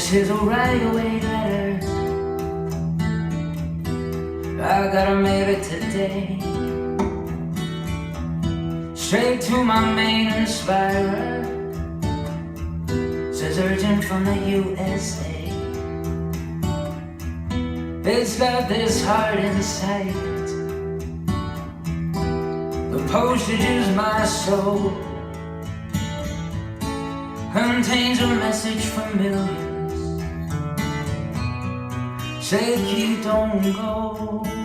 This is a right away letter. I gotta mail it today, straight to my main inspirer. Says urgent from the USA. It's got this heart in sight. The postage is my soul. Contains a message from millions. Say, kid, don't go.